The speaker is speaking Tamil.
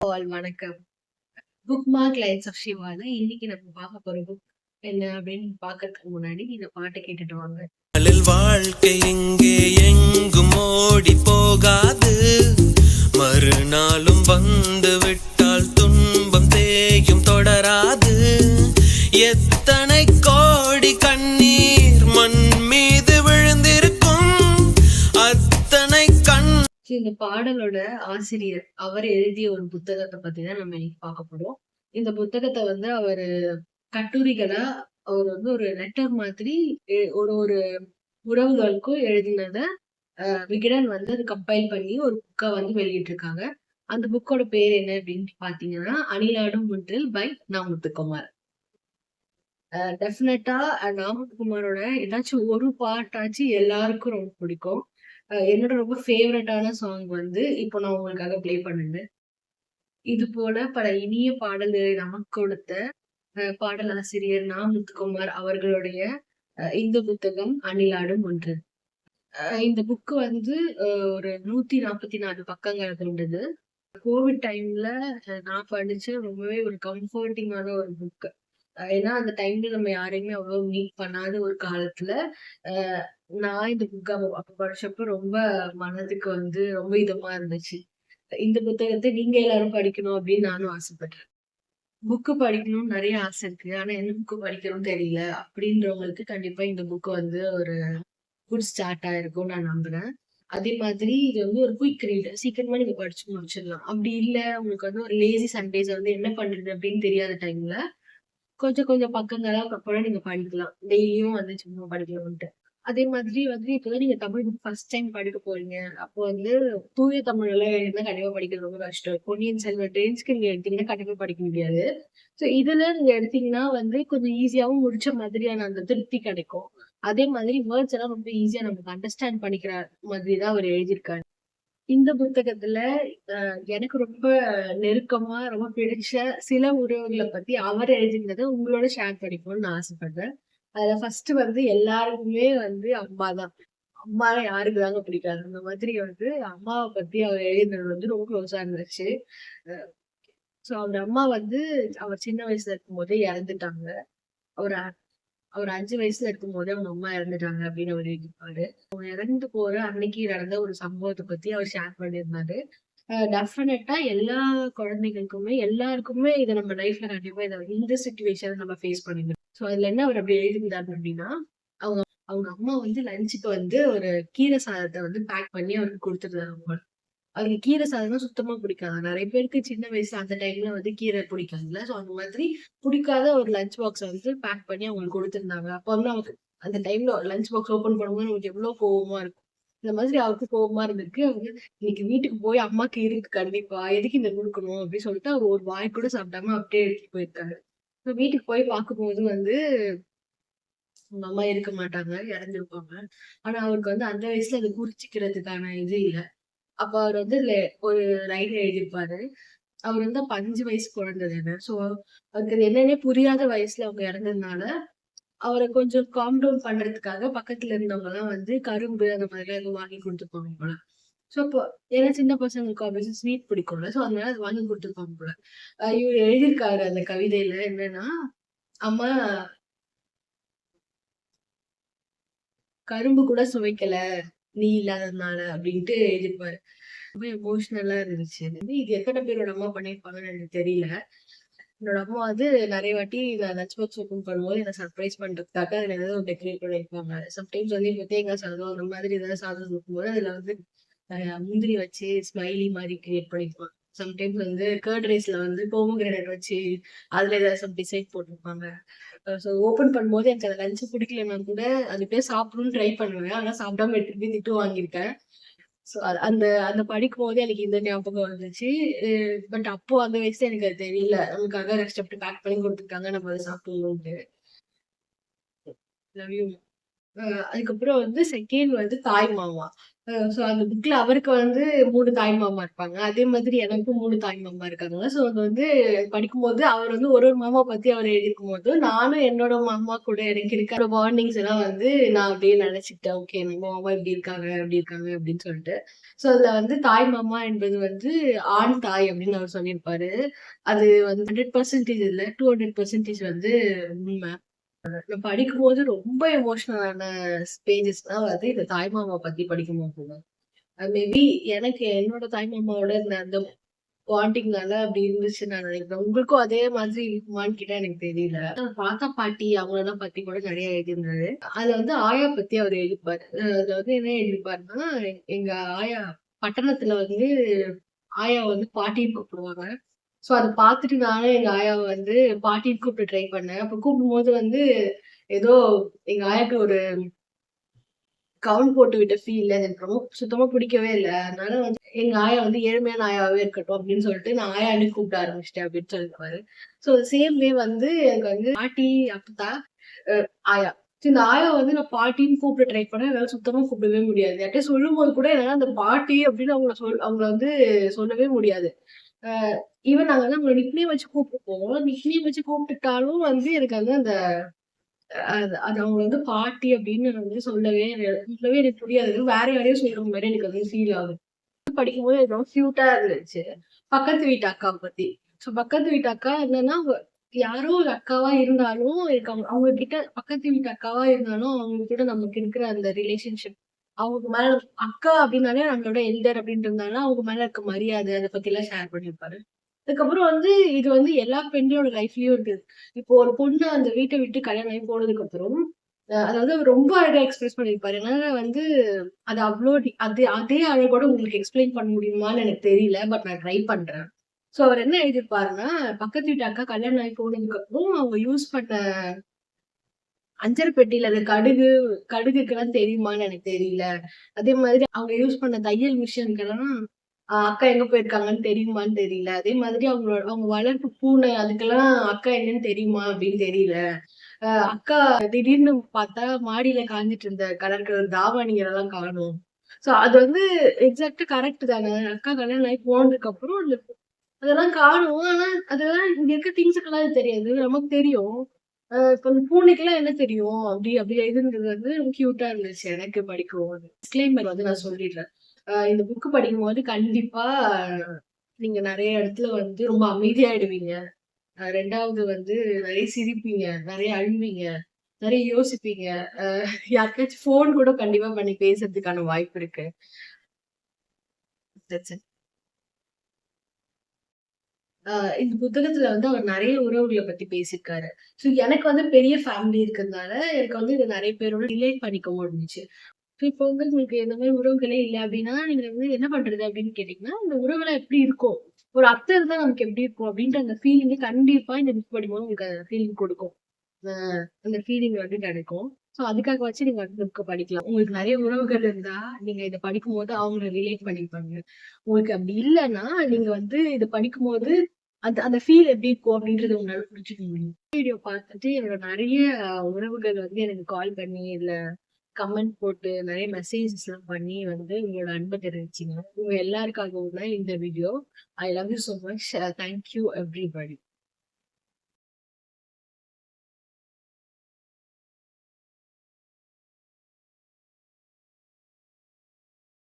ஆல் வணக்கம். புக் மார்க் லைன்ஸ் ஆஃப் சிவால இன்னைக்கு நம்ம பார்க்க போற புக் என்ன அப்படின்னு பார்க்கறதுக்கு முன்னாடி இந்த பாட்டை கேட்டுட்டு வாங்க. வாழ்க்கை எங்கே எங்கும் ஓடி போகாது, மறுநாளும் வந்து விட்டால் துன்பம் தேயும் தொடராது. எத்தனை கோடி கண்ணீர் மண் மீது விழுந்திருக்கும், அத்தனை இந்த பாடலோட ஆசிரியர் அவர் எழுதிய ஒரு புத்தகத்தை பத்தி தான் நம்ம இன்னைக்கு பார்க்க போறோம். இந்த புத்தகத்தை வந்து அவரு கட்டுரைகளா அவர் வந்து ஒரு லெட்டர் மாதிரி ஒரு ஒரு உறவுகளுக்கும் எழுதினத விகடன் வந்து அது கம்பைல் பண்ணி ஒரு புக்கை வந்து வெளியிட்டிருக்காங்க. அந்த புக்கோட பேர் என்ன அப்படின்னு பாத்தீங்கன்னா அணிலாடும் முன்றில் பை நாமுத்துக்குமார். டெஃபினட்டா நாமுத்துக்குமாரோட ஏதாச்சும் ஒரு பாட்டாச்சு எல்லாருக்கும் ரொம்ப பிடிக்கும். என்னோட ரொம்ப ஃபேவரட்டான சாங் வந்து இப்போ நான் உங்களுக்காக ப்ளே பண்ணுங்க. இது போல பல இனிய பாடல்களை நமக்கு கொடுத்த பாடலாசிரியர் நா. முத்துக்குமார் அவர்களுடைய இந்த புத்தகம் அணிலாடும் ஒன்று. இந்த புக்கு வந்து ஒரு 144 பக்கங்கள் கொண்டது. கோவிட் டைம்ல நான் படிச்ச ரொம்பவே ஒரு கம்ஃபர்டிங்கான ஒரு புக். ஏன்னா அந்த டைம்ல நம்ம யாரையுமே அவ்வளவு மீட் பண்ணாத ஒரு காலத்துல நான் இந்த புக்க அப்ப படிச்சப்ப ரொம்ப மனதுக்கு வந்து ரொம்ப இதமா இருந்துச்சு. இந்த புத்தகத்தை நீங்க எல்லாரும் படிக்கணும் அப்படின்னு நானும் ஆசைப்படுறேன். புக்கு படிக்கணும்னு நிறைய ஆசை இருக்கு. ஆனா என்ன புக்கு படிக்கணும்னு தெரியல அப்படின்றவங்களுக்கு கண்டிப்பா இந்த புக்கு வந்து ஒரு குட் ஸ்டார்ட்டா இருக்கும்னு நான் நம்புறேன். அதே மாதிரி இது வந்து ஒரு குயிக் ரீட். சீக்கிரமா நீங்க படிச்சு முடிச்சிடலாம். அப்படி இல்ல உங்களுக்கு வந்து ஒரு லேசி சண்டேஸ் வந்து என்ன பண்றது அப்படின்னு தெரியாத டைம்ல கொஞ்சம் கொஞ்சம் பக்கங்களா அப்புறம் நீங்க படிக்கலாம். டெய்லியும் வந்து சும்மா படிக்கணும்ன்ட்டு. அதே மாதிரி வந்து இப்பதான் நீங்க தமிழ் புக் ஃபர்ஸ்ட் டைம் படிக்க போறீங்க. அப்போ வந்து தூய தமிழ்ல எழுதினா கண்டிப்பா படிக்கிறது ரொம்ப கஷ்டம். பொன்னியின் செல்வன் ரேஞ்சுக்கு நீங்க எடுத்தீங்கன்னா கண்டிப்பா படிக்க முடியாது. சோ இதுல நீங்க எடுத்தீங்கன்னா வந்து கொஞ்சம் ஈஸியாவும் முடிச்ச மாதிரியான அந்த திருப்தி கிடைக்கும். அதே மாதிரி வேர்ட்ஸ் எல்லாம் ரொம்ப ஈஸியா நமக்கு அண்டர்ஸ்டாண்ட் பண்ணிக்கிற மாதிரி தான் அவர் எழுதியிருக்காரு. இந்த புத்தகத்துல எனக்கு ரொம்ப நெருக்கமா ரொம்ப பிடிச்ச சில உறவுகளை பத்தி அவர் எழுதினதை உங்களோட ஷேர் பண்ணிக்கணும்னு நான் ஆசைப்படுறேன். அதுல ஃபர்ஸ்ட் வந்து எல்லாருக்குமே வந்து அம்மா தான். அம்மாவை யாருக்கு தாங்க பிடிக்காது. அந்த மாதிரி வந்து அம்மாவை பத்தி அவர் எழுதினது வந்து ரொம்ப க்ளோஸா இருந்துச்சு. சோ அவர் அம்மா வந்து அவர் சின்ன வயசுல இருக்கும் போதே இறந்துட்டாங்க. அவர் அவர் 5 வயசுல இருக்கும்போதே அவங்க அம்மா இறந்துட்டாங்க அப்படின்னு அவர் எழுதியிருப்பாரு. அவங்க இறந்து போற அன்னைக்கு நடந்த ஒரு சம்பவத்தை பத்தி அவர் ஷேர் பண்ணியிருந்தாரு. டெஃபினட்டா எல்லா குழந்தைகளுக்குமே எல்லாருக்குமே இதை நம்ம லைஃப்ல கண்டிப்பா இந்த சிச்சுவேஷன் நம்ம ஃபேஸ் பண்ணிருக்கோம். சோ அதுல என்ன அவர் அப்படி எழுதியிருந்தாரு அப்படின்னா அவங்க அவங்க அம்மா வந்து லஞ்சுக்கு வந்து ஒரு கீரை சாதத்தை வந்து பேக் பண்ணி அவருக்கு கொடுத்துருந்தாங்க. அவருக்கு கீரை சாதம்னா சுத்தமா பிடிக்காது. நிறைய பேருக்கு சின்ன வயசுல அந்த டைம்ல வந்து கீரை பிடிக்காதுல்ல. சோ அந்த மாதிரி பிடிக்காத ஒரு லஞ்ச் பாக்ஸ் வந்து பேக் பண்ணி அவங்களுக்கு கொடுத்துருந்தாங்க. அப்ப வந்து அவருக்கு அந்த டைம்ல லஞ்ச் பாக்ஸ் ஓபன் பண்ணும்போது நமக்கு எவ்வளவு கோவமா இருக்கும். இந்த மாதிரி அவருக்கு கோவமா இருந்திருக்கு. அவங்க இன்னைக்கு வீட்டுக்கு போய் அம்மாக்கு இருக்கு கண்டிப்பா எதுக்கு இந்த கொடுக்கணும் அப்படின்னு சொல்லிட்டு அவர் ஒரு வாய் கூட சாப்பிடாம அப்படியே எடுத்துட்டு போயிருக்காரு. வீட்டுக்கு போய் பார்க்கும்போது வந்து உங்க அம்மா இருக்க மாட்டாங்க, இறந்துருப்பாங்க. ஆனா அவருக்கு வந்து அந்த வயசுல அதை குறிச்சுக்கிறதுக்கான இது இல்ல. அப்ப அவர் வந்து ஒரு லைன் எழுதியிருப்பாரு. அவர் வந்து அப்ப 5 வயசு குழந்தை தானே. சோ அவருக்கு அது என்னன்னே புரியாத வயசுல அவங்க இறந்ததுனால, அவர கொஞ்சம் காம் டவுன் பண்றதுக்காக பக்கத்துல இருந்தவங்க எல்லாம் வந்து கரும்பு அந்த மாதிரிலாம் எதுவும் வாங்கி குடுத்துருப்பாங்க போல. சோ அப்போ ஏன்னா சின்ன பசங்களுக்கு ஆப்வியஸ்லி ஸ்வீட் பிடிக்கும்ல. சோ அதனால அது வாங்கி குடுத்துருப்பாங்க போல. இவரு எழுதியிருக்காரு அந்த கவிதையில என்னன்னா, "அம்மா கரும்பு கூட சுவைக்கல, நீ இல்லாததுனால" அப்படின்ட்டு எழுதியிருப்பாரு. ரொம்ப எமோஷனலா இருந்துச்சு. இது எத்தனை பேரோட அம்மா பண்ணியிருப்பாங்கன்னு எனக்கு தெரியல. என்னோட அம்மா வந்து நெறைய வாட்டி நான் லஞ்ச் பாக்ஸ் ஓப்பன் பண்ணும்போது என்ன சர்ப்ரைஸ் பண்றதுக்காக அதுல ஏதாவது ஒரு டெக்கரேட் பண்ணியிருப்பாங்க. சம்டைம்ஸ் வந்து இப்ப தேங்காய் சாதம் அந்த மாதிரி ஏதாவது சாதம் இருக்கும்போது அதுல வந்து முந்திரி வச்சு ஸ்மைலி மாரி கிரியேட் பண்ணிருப்பாங்க. சம்டைம்ஸ் வந்து கர்ட் ரைஸ்ல வந்து போமோகிரானேட் வச்சு அதுல ஏதாவது சம் டிசைன் போட்டிருப்பாங்க. ஸோ ஓப்பன் பண்ணும்போது எனக்கு அந்த லஞ்ச் பிடிக்கலன்னா கூட அது பேர் சாப்பிடணும்னு ட்ரை பண்ணுவேன். ஆனா சாப்பிடாம எடுத்துட்டு போய் திட்டு வாங்கியிருக்கேன். சோ அந்த அந்த படிக்கும்போது எனக்கு இந்த ஞாபகம் வந்துச்சு. பட் அப்போ அந்த வயசுல எனக்கு அது தெரியல. நமக்காக கஷ்டப்பட்டு பேக் பண்ணி குடுத்துருக்காங்க. நம்ம அத சாப்பிடணும்ன்ட்டு. Love you. அதுக்கப்புறம் வந்து செகண்ட் வந்து தாய் மாமா. ஸோ அந்த புக்ல அவருக்கு வந்து 3 தாய் மாமா இருப்பாங்க. அதே மாதிரி எனக்கும் 3 தாய் மாமா இருக்காங்க. ஸோ அது வந்து படிக்கும்போது அவர் வந்து ஒரு ஒரு மாமா பத்தி அவர் எழுதியிருக்கும்போது, நானும் என்னோட மாமா கூட எனக்கு இருக்கிற பாண்டிங்ஸ் எல்லாம் வந்து நான் அப்படியே நினைச்சுக்கிட்டேன். ஓகே நம்ம மாமா இப்படி இருக்காங்க, அப்படி இருக்காங்க அப்படின்னு சொல்லிட்டு. ஸோ அதுல வந்து தாய் மாமா என்பது வந்து ஆண் தாய் அப்படின்னு அவர் சொல்லியிருப்பாரு. அது வந்து 100% இல்ல 200% வந்து உண்மை. நான் படிக்கும்போது ரொம்ப எமோஷனலான பேஜஸ்லாம் வந்து இந்த தாய்மாமா பத்தி படிக்கும்போது தான். அது மேபி எனக்கு என்னோட தாய்மாமாவோட இந்த அந்த பாண்டிங்னால அப்படி இருந்துச்சுன்னு நான் நினைக்கிறேன். உங்களுக்கும் அதே மாதிரி இருக்குமான்னு கேட்டா எனக்கு தெரியல. தாத்தா, பாட்டி அவங்களெல்லாம் பத்தி கூட நெறைய எழுதியிருந்தாரு. அதுல வந்து ஆயா பத்தி அவரு எழுதியிருப்பாரு. அதுல வந்து என்ன எழுதியிருப்பாருன்னா, எங்க ஆயா பட்டணத்துல வந்து ஆயாவ வந்து பாட்டின்னு கூப்பிடுவாங்க. ஸோ அத பார்த்துட்டு நானும் எங்க ஆயாவ வந்து பாட்டின்னு கூப்பிட ட்ரை பண்ணேன். அப்ப கூப்பிடும்போது வந்து ஏதோ எங்க ஆயாக்கு ஒரு கவுன் போட்டு விட்ட ஃபீல் அது எனக்கு ரொம்ப சுத்தமா பிடிக்கவே இல்ல. அதனால வந்து எங்க ஆயா வந்து ஏழ்மையான ஆயாவே இருக்கட்டும் அப்படின்னு சொல்லிட்டு நான் ஆயான்னு கூப்பிட ஆரம்பிச்சுட்டேன் அப்படின்னு சொல்லிருப்பாரு. ஸோ சேம் வே வந்து எனக்கு வந்து பாட்டி, அப்பத்தா, அ ஆயா. ஸோ இந்த ஆயா வந்து நான் பாட்டின்னு கூப்பிட ட்ரை பண்ணேன். என்னால சுத்தமா கூப்பிடவே முடியாது. யார்ட்டயும் சொல்லும்போது கூட என்னால அந்த பாட்டி அப்படின்னு அவங்கள வந்து சொல்லவே முடியாது. அ ஈவன் நாங்க வந்து அவங்கள நிக்நேம் வச்சு கூப்பிட்டுப்போம். நிக்நேம் வச்சு கூப்பிட்டுட்டாலும் வந்து எனக்கு வந்து அந்த அது அது அவங்க வந்து பாட்டி அப்படின்னு வந்து சொல்லவே எனக்கு புரியாது. வேற யாரையோ சொல்ற மாரி எனக்கு வந்து ஃபீல் ஆகுது. படிக்கும்போது எனக்கு ரொம்ப கியூட்டா இருந்துச்சு. பக்கத்து வீட்டு அக்காவ பத்தி. ஸோ பக்கத்து வீட்டு அக்கா என்னன்னா, யாரோ ஒரு அக்காவா இருந்தாலும் எனக்கு அவங்க கிட்ட பக்கத்து வீட்டு அக்காவா இருந்தாலும் அவங்க கிட்ட நமக்கு இருக்கிற அந்த ரிலேஷன்ஷிப் அவங்க மேல அக்கா அப்படின்னாலே நம்மளோட எல்டர் அப்படின்றதுனால அவங்க மேல இருக்க மரியாதை அத பத்திலாம் ஷேர் பண்ணியிருப்பாரு. அதுக்கப்புறம் வந்து இது வந்து எல்லா பெண்களோட லைஃப்லயும் இருக்குது. இப்போ ஒரு பொண்ணு அந்த வீட்ட விட்டு கல்யாணம் ஆகி போனதுக்கு அப்புறம், அதாவது அவர் ரொம்ப அழகா எக்ஸ்பிரஸ் பண்ணியிருப்பாரு. என்னால வந்து அது அவ்ளோ அதே அழகோட உங்களுக்கு எக்ஸ்பிளைன் பண்ண முடியுமான்னு எனக்கு தெரியல. பட் நான் ட்ரை பண்றேன். ஸோ அவர் என்ன எழுதியிருப்பாருன்னா, பக்கத்து வீட்டு அக்கா கல்யாணம் ஆகி போனதுக்கு அப்புறம் அவங்க யூஸ் பண்ண அஞ்சர பெட்டியில அந்த கடுகுக்கெல்லாம் தெரியுமான்னு எனக்கு தெரியல. அதே மாதிரி அவங்க யூஸ் பண்ண தையல் மிஷினுக்கெல்லாம் அக்கா எங்க போயிருக்காங்கன்னு தெரியுமான்னு தெரியல. அதே மாதிரி அவங்க வளர்ப்பு பூனை அதுக்கெல்லாம் அக்கா எங்கன்னு தெரியுமா அப்படின்னு தெரியல. அக்கா திடீர்னு பார்த்தா மாடியில காய்ஞ்சிட்டு இருந்த கலர் கலர் தாவணிகளெல்லாம் காணோம். ஸோ அது வந்து எக்ஸாக்ட்டா கரெக்ட் தானே. அக்கா கல்யாணம் ஆகி போனதுக்கு அப்புறம் அதெல்லாம் காணோம். ஆனா அதெல்லாம் இங்க இருக்க திங்ஸுக்கெல்லாம் அது தெரியாது. நமக்கு தெரியும். இப்ப அந்த பூனைக்கெல்லாம் என்ன தெரியும்? அப்படி அப்படி எழுதுனது வந்து ரொம்ப கியூட்டா இருந்துச்சு எனக்கு படிக்கும்போது. டிஸ்க்ளைமர் வந்து நான் சொல்லிடுறேன். இந்த புக் படிக்கும்போது கண்டிப்பா நீங்க நெறைய இடத்துல வந்து ரொம்ப அமைதியாயிடுவீங்க. 2வது வந்து நெறைய சிரிப்பீங்க, நெறைய அழுவீங்க, நெறைய யோசிப்பீங்க. அ யாருக்காச்சும் ஃபோன் கூட கண்டிப்பா பண்ணி பேசுறதுக்கான வாய்ப்பு இருக்கு. That's it. அ இந்த புத்தகத்துல வந்து அவர் நெறைய உறவுகள பத்தி பேசியிருக்காரு. ஸோ எனக்கு வந்து பெரிய ஃபேமிலி இருக்கிறதுனால, எனக்கு வந்து இத நெறைய பேரோட ரிலேட் பண்ணிக்க முடிஞ்சுச்சு. ஸோ இப்போ வந்து உங்களுக்கு இந்த மாரி உறவுகளே இல்ல அப்டின்னா, நீங்க வந்து என்ன பண்றது அப்டின்னு கேட்டீங்கன்னா, இந்த உறவுலாம் எப்டி இருக்கும்? ஒரு அத்தை இருந்தா நமக்கு எப்டி இருக்கும்? அப்டின்ற அந்த ஃபீலிங்க கண்டிப்பா இந்த புக் படிக்கும்போது உங்களுக்கு அந்த ஃபீலிங் குடுக்கும். அ அந்த ஃபீலிங் வந்து கிடைக்கும். ஸோ அதுக்காகவாச்சும் நீங்க அந்த புக்க படிக்கலாம். உங்களுக்கு நெறைய உறவுகள் இருந்தா, நீங்க இத படிக்கும்போது அவங்கள ரிலேட் பண்ணிப்பாங்க. உங்களுக்கு அப்டி இல்லன்னா, நீங்க வந்து இத படிக்கும்போது அந்த அந்த ஃபீல் எப்டி இருக்கும் அப்டின்றத உங்களால புரிஞ்சுக்க முடியும். வீடியோ பார்த்துட்டு என்னோட நெறைய உறவுகள் வந்து எனக்கு கால் பண்ணி, இல்ல கமெண்ட் போட்டு நெறைய மெசேஜஸ்லாம் பண்ணி வந்து உங்களோட அன்ப தெரிவிச்சீங்க. உங்க எல்லாருக்காகவும் தான் இந்த video. I love you so much. Thank you everybody.